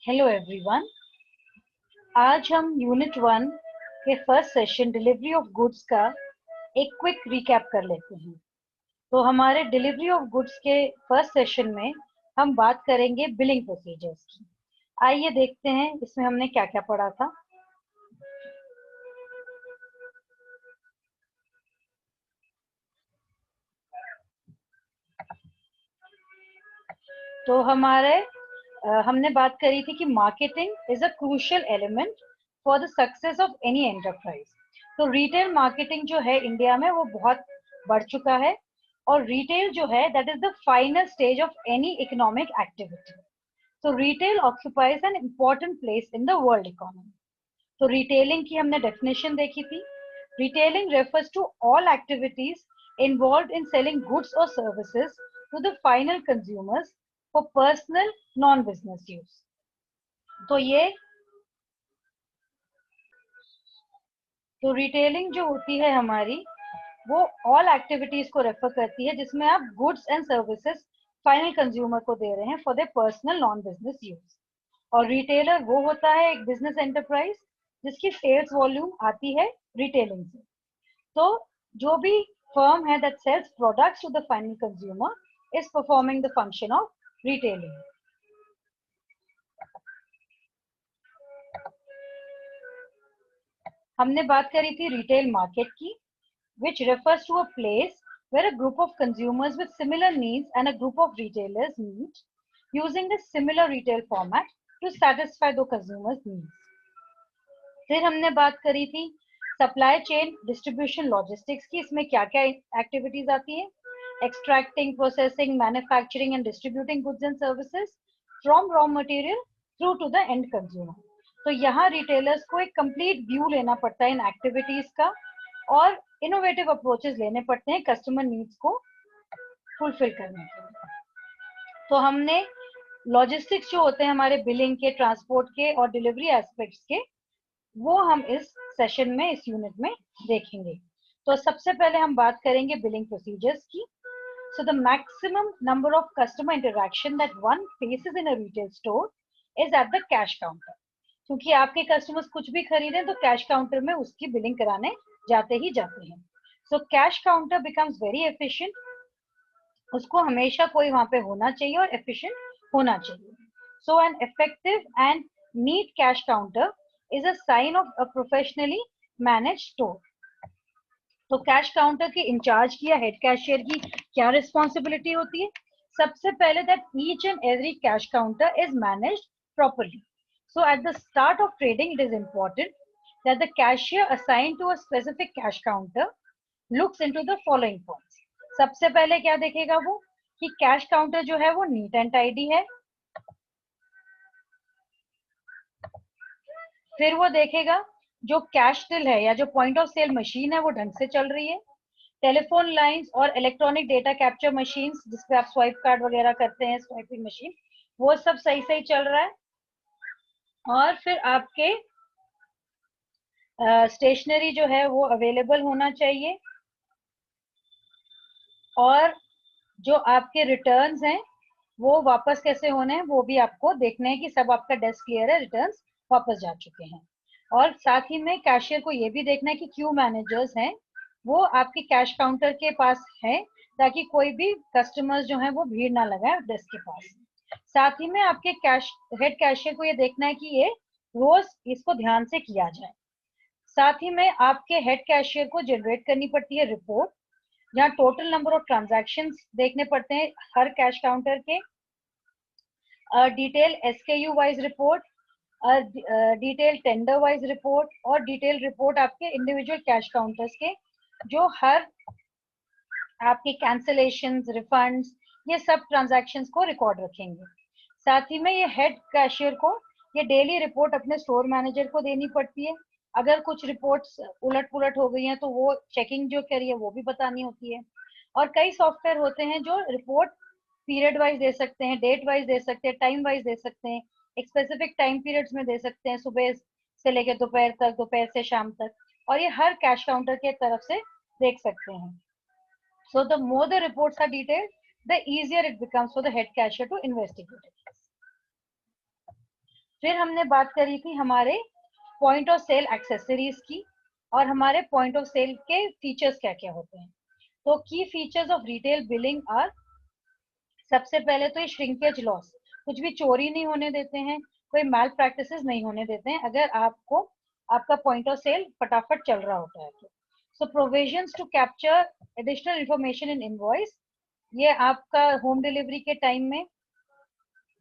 Hello everyone. आज हम unit 1 के first session delivery of goods का एक क्विक रिकैप कर लेते हैं। तो हमारे डिलीवरी ऑफ गुड्स के फर्स्ट सेशन में हम बात करेंगे बिलिंग प्रोसीजर्स की। आइए देखते हैं इसमें हमने क्या क्या पढ़ा था। तो हमने बात करी थी कि marketing is a crucial element for the success of any enterprise. तो रिटेल मार्केटिंग जो है इंडिया में वो बहुत बढ़ चुका है, और रिटेल जो है that is the final stage of any economic activity. तो retail occupies an important place in the world economy. तो रिटेलिंग की हमने डेफिनेशन देखी थी। Retailing refers to all activities involved in selling goods और services to the final consumers for personal non business use. तो retailing जो होती है हमारी, वो ऑल एक्टिविटीज को रेफर करती है जिसमें आप goods and services final consumer को दे रहे हैं for their personal non business use. और रिटेलर वो होता है एक बिजनेस एंटरप्राइज जिसकी सेल्स वॉल्यूम आती है रिटेलिंग से। तो जो भी फर्म है that sells products to the final consumer is performing the function of retailing. हमने बात करी थी रिटेल मार्केट की, which refers to a place where a group of consumers with similar needs and a group of retailers meet using the similar retail format to satisfy the consumers' needs. फिर हमने बात करी थी supply chain distribution logistics की। इसमें क्या क्या activities आती है? Extracting, processing, manufacturing and distributing goods and services from raw material through to the end consumer. तो यहाँ रिटेलर्स को एक कंप्लीट व्यू लेना पड़ता है इन एक्टिविटीज का, और इनोवेटिव अप्रोचेस लेने पड़ते हैं कस्टमर नीड्स को फुलफिल करने के लिए। तो हमने लॉजिस्टिक्स जो होते हैं हमारे बिलिंग के, ट्रांसपोर्ट के और डिलीवरी एस्पेक्ट्स के, वो हम इस सेशन में, इस यूनिट में देखेंगे। तो सबसे पहले हम बात करेंगे बिलिंग प्रोसीजर्स की। So the maximum number of customer interaction that one faces in a retail store is at the cash counter. क्योंकि आपके कस्टमर्स कुछ भी खरीदें तो कैश काउंटर में उसकी बिलिंग कराने जाते ही जाते हैं। So cash counter becomes very efficient. उसको हमेशा कोई वहां पे होना चाहिए और एफिशिएंट होना चाहिए। So an effective and neat cash counter is a sign of a professionally manage store. तो कैश काउंटर के इंचार्ज की या हेड कैशियर की क्या रिस्पॉन्सिबिलिटी होती है? सबसे पहले that each and every cash counter is managed properly. So at the start of trading, it is important that the cashier assigned to a specific cash counter looks into the following points. सबसे पहले क्या देखेगा वो कि cash counter जो है वो neat and tidy है। फिर वो देखेगा जो कैश टिल है या जो पॉइंट ऑफ सेल मशीन है वो ढंग से चल रही है। टेलीफोन लाइंस और इलेक्ट्रॉनिक डेटा कैप्चर मशीन्स जिसपे आप स्वाइप कार्ड वगैरह करते हैं, स्वाइपिंग मशीन, वो सब सही सही चल रहा है। और फिर आपके स्टेशनरी जो है वो अवेलेबल होना चाहिए, और जो आपके रिटर्न्स हैं वो वापस कैसे होने हैं वो भी आपको देखना है कि सब आपका डेस्क क्लियर है, रिटर्न्स वापस जा चुके हैं। और साथ ही में कैशियर को ये भी देखना है कि क्यू मैनेजर्स हैं वो आपके कैश काउंटर के पास है, ताकि कोई भी कस्टमर्स जो हैं वो भीड़ ना लगाए डेस्क के पास। साथ ही में आपके हेड कैशियर को ये देखना है कि ये रोज इसको ध्यान से किया जाए। साथ ही में आपके हेड कैशियर को जनरेट करनी पड़ती है रिपोर्ट, जहाँ टोटल नंबर ऑफ ट्रांजैक्शंस देखने पड़ते हैं हर कैश काउंटर के, detail SKU wise report, detail tender wise report, और डिटेल रिपोर्ट आपके इंडिविजुअल कैश काउंटर्स के, जो हर आपके कैंसिलेशंस, रिफंड्स, ये सब ट्रांजैक्शंस को रिकॉर्ड रखेंगे। साथ ही में ये हेड कैशियर को ये डेली रिपोर्ट अपने स्टोर मैनेजर को देनी पड़ती है। अगर कुछ रिपोर्ट्स उलट पुलट हो गई हैं तो वो चेकिंग जो करी है वो भी बतानी होती है। और कई सॉफ्टवेयर होते हैं जो रिपोर्ट पीरियड वाइज दे सकते हैं, डेट वाइज दे सकते हैं, टाइम वाइज दे सकते हैं, एक स्पेसिफिक टाइम पीरियड्स में दे सकते हैं, सुबह से लेकर दोपहर तक, दोपहर से शाम तक, और ये हर कैश काउंटर के तरफ से देख सकते हैं। So the more the reports are detailed, the easier it becomes for the head cashier to investigate it. फिर हमने बात करी थी हमारे पॉइंट ऑफ सेल एक्सेसरीज की और हमारे पॉइंट ऑफ सेल के फीचर्स क्या क्या होते हैं। तो key features of retail billing are, सबसे पहले तो ये श्रिंकेज लॉस, कुछ भी चोरी नहीं होने देते हैं, कोई मैल प्रैक्टिसेस नहीं होने देते हैं अगर आपको आपका पॉइंट ऑफ सेल फटाफट चल रहा होता है तो। So provisions to capture additional information in invoice, ये आपका होम डिलीवरी के टाइम में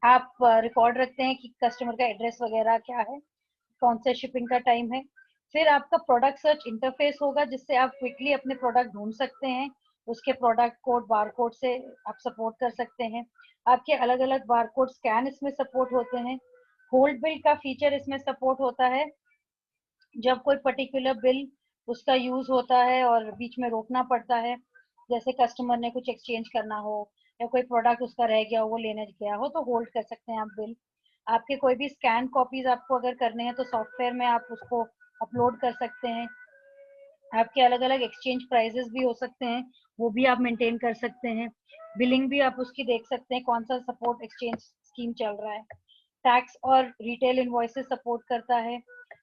आप रिकॉर्ड रखते हैं कि कस्टमर का एड्रेस वगैरह क्या है, कौन से शिपिंग का टाइम है। फिर आपका प्रोडक्ट सर्च इंटरफेस होगा जिससे आप क्विकली अपने प्रोडक्ट ढूंढ सकते हैं, उसके प्रोडक्ट कोड बार कोड से आप सपोर्ट कर सकते हैं। आपके अलग अलग बार कोड स्कैन इसमें सपोर्ट होते हैं। होल्ड बिल का फीचर इसमें सपोर्ट होता है, जब कोई पर्टिकुलर बिल उसका यूज होता है और बीच में रोकना पड़ता है, जैसे कस्टमर ने कुछ एक्सचेंज करना हो या कोई प्रोडक्ट उसका रह गया हो वो लेने गया हो, तो होल्ड कर सकते हैं आप बिल। आपके कोई भी स्कैन कॉपीज आपको अगर करने हैं तो सॉफ्टवेयर में आप उसको अपलोड कर सकते हैं। आपके अलग अलग एक्सचेंज प्राइजेस भी हो सकते हैं, वो भी आप मेंटेन कर सकते हैं। बिलिंग भी आप उसकी देख सकते हैं कौन सा सपोर्ट एक्सचेंज स्कीम चल रहा है। टैक्स और रिटेल इनवॉइसेस सपोर्ट करता है।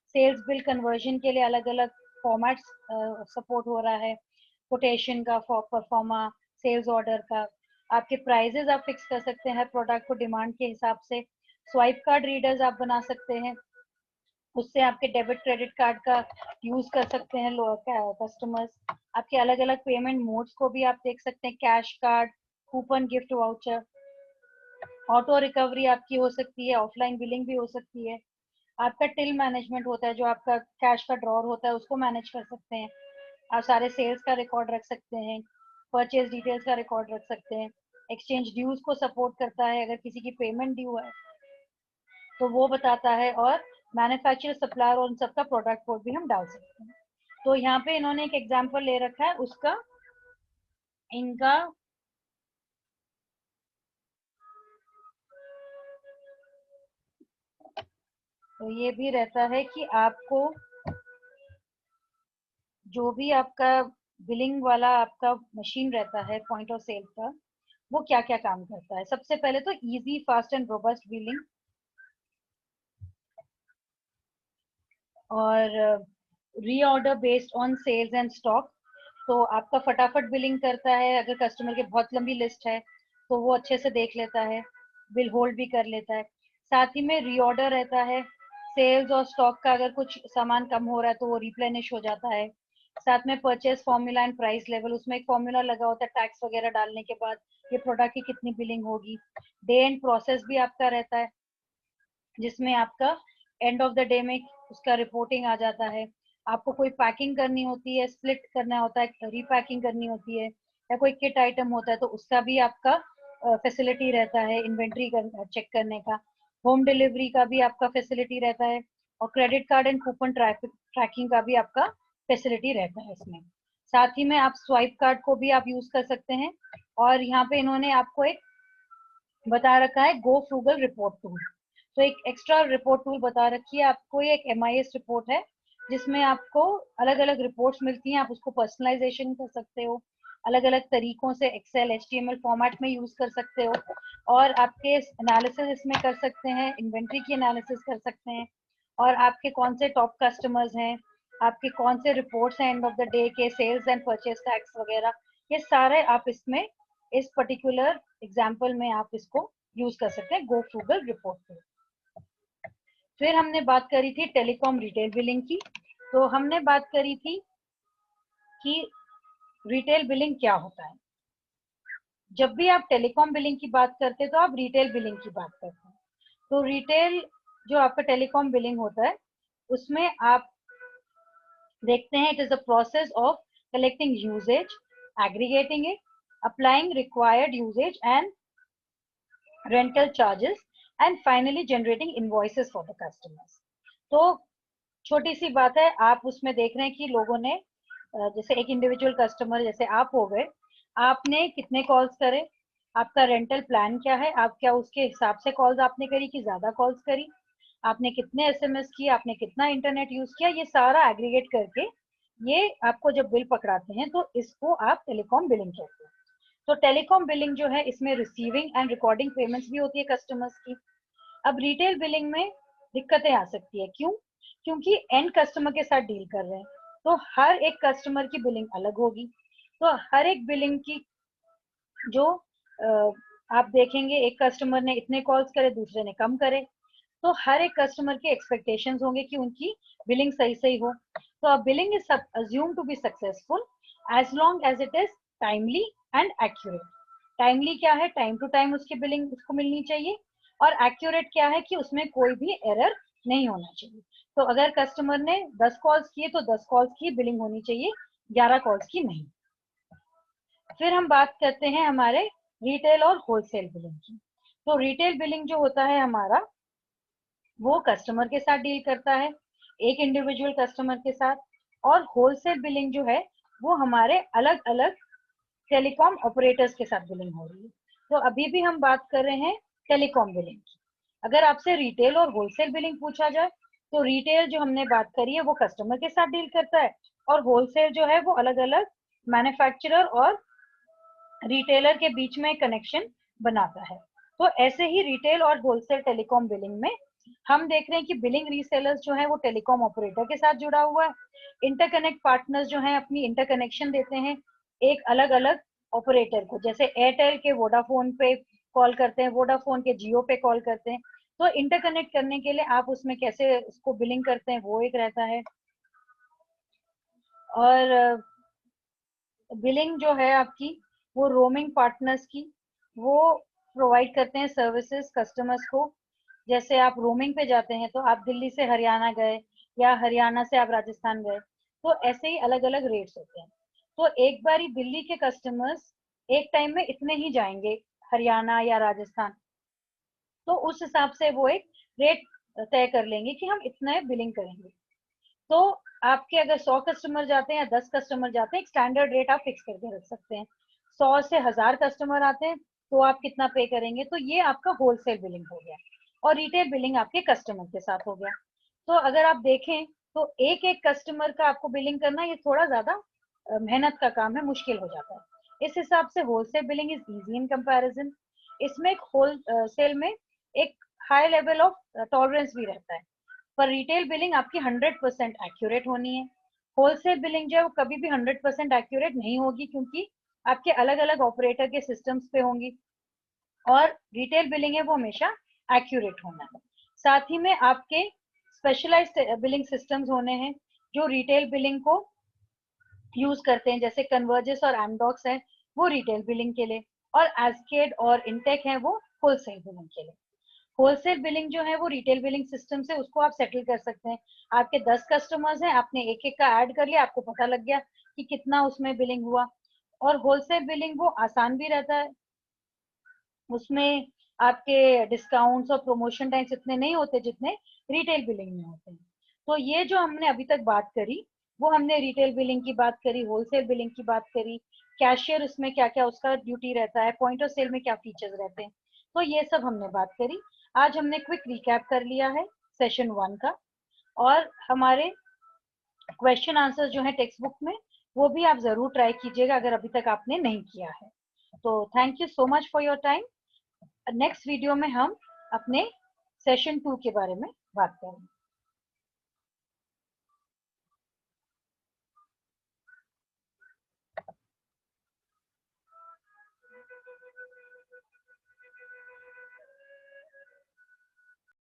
सेल्स बिल कन्वर्जन के लिए अलग अलग फॉर्मेट्स सपोर्ट हो रहा है, कोटेशन का, परफॉर्मा, सेल्स ऑर्डर का। आपके प्राइजेस आप फिक्स कर सकते हैं हर प्रोडक्ट को डिमांड के हिसाब से। स्वाइप कार्ड रीडर्स आप बना सकते हैं, उससे आपके डेबिट क्रेडिट कार्ड का यूज कर सकते हैं कस्टमर्स। आपके अलग अलग पेमेंट मोड्स को भी आप देख सकते हैं, cash card, coupon, gift voucher. Auto recovery आपकी हो सकती है, ऑफलाइन बिलिंग भी हो सकती है। आपका टिल मैनेजमेंट होता है, जो आपका कैश का ड्रॉर होता है उसको मैनेज कर सकते हैं। आप सारे सेल्स का रिकॉर्ड रख सकते हैं, परचेज डिटेल्स का रिकॉर्ड रख सकते हैं। एक्सचेंज ड्यूज को सपोर्ट करता है, अगर किसी की पेमेंट ड्यू है तो वो बताता है, और मैन्युफैक्चरर, सप्लायर और उन सबका प्रोडक्ट कोड भी हम डाल सकते हैं। तो यहाँ पे इन्होंने एक एग्जांपल ले रखा है उसका, इनका तो ये भी रहता है कि आपको जो भी आपका बिलिंग वाला आपका मशीन रहता है पॉइंट ऑफ सेल का, वो क्या क्या काम करता है। सबसे पहले तो easy, fast and robust billing, और reorder based on sales and stock. तो आपका फटाफट बिलिंग करता है, अगर कस्टमर की बहुत लंबी लिस्ट है तो वो अच्छे से देख लेता है, बिल होल्ड भी कर लेता है। साथ ही में रीऑर्डर रहता है, सेल्स और स्टॉक का अगर कुछ सामान कम हो रहा है तो वो रिप्लेनिश हो जाता है। साथ में purchase formula and price level, उसमें एक फॉर्मूला लगा होता है टैक्स वगैरह डालने के बाद ये प्रोडक्ट की कितनी बिलिंग होगी। डे एंड प्रोसेस भी आपका रहता है, जिसमें आपका एंड ऑफ द डे में उसका रिपोर्टिंग आ जाता है। आपको कोई पैकिंग करनी होती है, स्प्लिट करना होता है, रीपैकिंग करनी होती है, या कोई किट आइटम होता है तो उसका भी आपका फैसिलिटी रहता है, इन्वेंट्री चेक करने का। होम डिलीवरी का भी आपका फैसिलिटी रहता है, और credit card and coupon tracking का भी आपका फैसिलिटी रहता है इसमें। साथ ही में आप स्वाइप कार्ड को भी आप यूज कर सकते हैं। और यहाँ पे इन्होंने आपको एक बता रखा है गो फ्रूगल रिपोर्ट टूल। तो एक एक्स्ट्रा रिपोर्ट टूल बता रखी है आपको, ये एक MIS रिपोर्ट है जिसमें आपको अलग अलग रिपोर्ट्स मिलती हैं, आप उसको पर्सनलाइजेशन कर सकते हो, अलग अलग तरीकों से एक्सेल, HTML फॉर्मेट में यूज कर सकते हो, और आपके एनालिसिस इसमें कर सकते हैं, इन्वेंट्री की एनालिसिस कर सकते हैं, और आपके कौन से टॉप कस्टमर्स हैं, आपके कौन से रिपोर्ट्स हैं एंड ऑफ द डे के, सेल्स एंड परचेज टैक्स वगैरह, ये सारे आप इसमें इस पर्टिकुलर एग्जाम्पल में आप इसको यूज कर सकते हैं गो फ्रूगल रिपोर्ट पे। फिर हमने बात करी थी टेलीकॉम रिटेल बिलिंग की। तो हमने बात करी थी कि रिटेल बिलिंग क्या होता है। जब भी आप टेलीकॉम बिलिंग की बात करते हैं तो आप रिटेल बिलिंग की बात करते हैं। तो रिटेल जो आपका टेलीकॉम बिलिंग होता है उसमें आप देखते हैं it is the process of collecting usages, aggregating it, applying required usages and rental charges, and finally generating invoices for the customers। तो छोटी सी बात है, आप उसमें देख रहे हैं कि लोगों ने जैसे एक इंडिविजुअल कस्टमर जैसे आप हो गए, आपने कितने कॉल्स करे, आपका रेंटल प्लान क्या है, आप क्या उसके हिसाब से कॉल्स आपने करी कि ज्यादा कॉल्स करी, आपने कितने SMS किए, आपने कितना इंटरनेट यूज किया, ये सारा एग्रीगेट करके ये आपको जब बिल पकड़ाते हैं तो इसको आप टेलीकॉम बिलिंग कहते हैं। तो टेलीकॉम बिलिंग जो है इसमें रिसीविंग एंड रिकॉर्डिंग पेमेंट्स भी होती है कस्टमर्स की। अब रिटेल बिलिंग में दिक्कतें आ सकती है। क्यों? क्योंकि एंड कस्टमर के साथ डील कर रहे हैं, तो हर एक कस्टमर की बिलिंग अलग होगी। तो हर एक बिलिंग की जो आप देखेंगे, एक कस्टमर ने इतने कॉल्स करे, दूसरे ने कम करे, तो हर एक कस्टमर के एक्सपेक्टेशंस होंगे कि उनकी बिलिंग सही सही हो। तो billing is assume to be successful as long as it is timely and accurate. Timely क्या है? टाइम टू टाइम उसकी बिलिंग उसको मिलनी चाहिए। और एक्यूरेट क्या है? कि उसमें कोई भी एरर नहीं होना चाहिए। तो अगर कस्टमर ने 10 कॉल्स किए तो 10 कॉल्स की बिलिंग होनी चाहिए, 11 कॉल्स की नहीं। फिर हम बात करते हैं हमारे रिटेल और होलसेल बिलिंग की। तो रिटेल बिलिंग जो होता है हमारा, वो कस्टमर के साथ डील करता है, एक इंडिविजुअल कस्टमर के साथ। और होलसेल बिलिंग जो है वो हमारे अलग अलग टेलीकॉम ऑपरेटर्स के साथ बिलिंग हो रही है। तो अभी भी हम बात कर रहे हैं टेलीकॉम बिलिंग की। अगर आपसे रिटेल और होलसेल बिलिंग पूछा जाए, तो रिटेल जो हमने बात करी है वो कस्टमर के साथ डील करता है, और होलसेल जो है वो अलग अलग मैन्युफैक्चरर और रिटेलर के बीच में कनेक्शन बनाता है। तो ऐसे ही रिटेल और होलसेल टेलीकॉम बिलिंग में हम देख रहे हैं कि बिलिंग रीसेलर्स जो है वो टेलीकॉम ऑपरेटर के साथ जुड़ा हुआ है। इंटरकनेक्ट पार्टनर्स जो हैं अपनी इंटरकनेक्शन देते हैं एक अलग अलग ऑपरेटर को, जैसे एयरटेल के वोडाफोन पे कॉल करते हैं, वोडाफोन के जियो पे कॉल करते हैं। तो इंटरकनेक्ट करने के लिए आप उसमें कैसे उसको बिलिंग करते हैं वो एक रहता है। और बिलिंग जो है आपकी, वो रोमिंग पार्टनर्स की, वो प्रोवाइड करते हैं सर्विसेज कस्टमर्स को। जैसे आप रोमिंग पे जाते हैं तो आप दिल्ली से हरियाणा गए या हरियाणा से आप राजस्थान गए, तो ऐसे ही अलग अलग रेट्स होते हैं। तो एक बारी दिल्ली के कस्टमर्स एक टाइम में इतने ही जाएंगे हरियाणा या राजस्थान, तो उस हिसाब से वो एक रेट तय कर लेंगे कि हम इतना बिलिंग करेंगे। तो आपके अगर 100 कस्टमर जाते हैं या 10 कस्टमर जाते हैं, एक स्टैंडर्ड रेट आप फिक्स करके रख सकते हैं। 100 से 1000 कस्टमर आते हैं तो आप कितना पे करेंगे। तो ये आपका होलसेल बिलिंग हो गया, और रिटेल बिलिंग आपके कस्टमर के साथ हो गया। तो अगर आप देखें तो एक एक कस्टमर का आपको बिलिंग करना ये थोड़ा ज्यादा मेहनत का काम है, मुश्किल हो जाता है। इस हिसाब से wholesale billing is easy in comparison. इसमें एक होल सेल में एक हाई लेवल ऑफ टॉलरेंस भी रहता है, पर रिटेल बिलिंग आपकी 100% एक्यूरेट होनी है। होलसेल बिलिंग जो है वो कभी भी 100% एक्यूरेट नहीं होगी, क्योंकि आपके अलग अलग ऑपरेटर के सिस्टम्स पे होंगी। और रिटेल बिलिंग है वो हमेशा एक्यूरेट होना है। साथ ही में आपके स्पेशलाइज्ड बिलिंग सिस्टम्स होने हैं जो रिटेल बिलिंग को यूज करते हैं, जैसे कन्वर्जेस और एमडॉक्स है वो रिटेल बिलिंग के लिए, और एस्केड और इंटेक है वो होलसेल बिलिंग के लिए। होलसेल बिलिंग जो है वो रिटेल बिलिंग सिस्टम से उसको आप सेटल कर सकते हैं। आपके 10 कस्टमर्स हैं, आपने एक एक का ऐड कर लिया, आपको पता लग गया कि कितना उसमें बिलिंग हुआ। और होलसेल बिलिंग वो आसान भी रहता है, उसमें आपके डिस्काउंट्स और प्रमोशन टाइम्स इतने नहीं होते जितने रिटेल बिलिंग में होते हैं। तो ये जो हमने अभी तक बात करी, वो हमने रिटेल बिलिंग की बात करी, होलसेल बिलिंग की बात करी, कैशियर उसमें क्या क्या उसका ड्यूटी रहता है, पॉइंट ऑफ सेल में क्या फीचर्स रहते हैं, तो ये सब हमने बात करी। आज हमने क्विक रिकैप कर लिया है सेशन 1 का। और हमारे क्वेश्चन आंसर जो है टेक्स्ट बुक में, वो भी आप जरूर ट्राई कीजिएगा अगर अभी तक आपने नहीं किया है। तो thank you so much for your time. Next video में हम अपने सेशन 2 के बारे में बात करेंगे।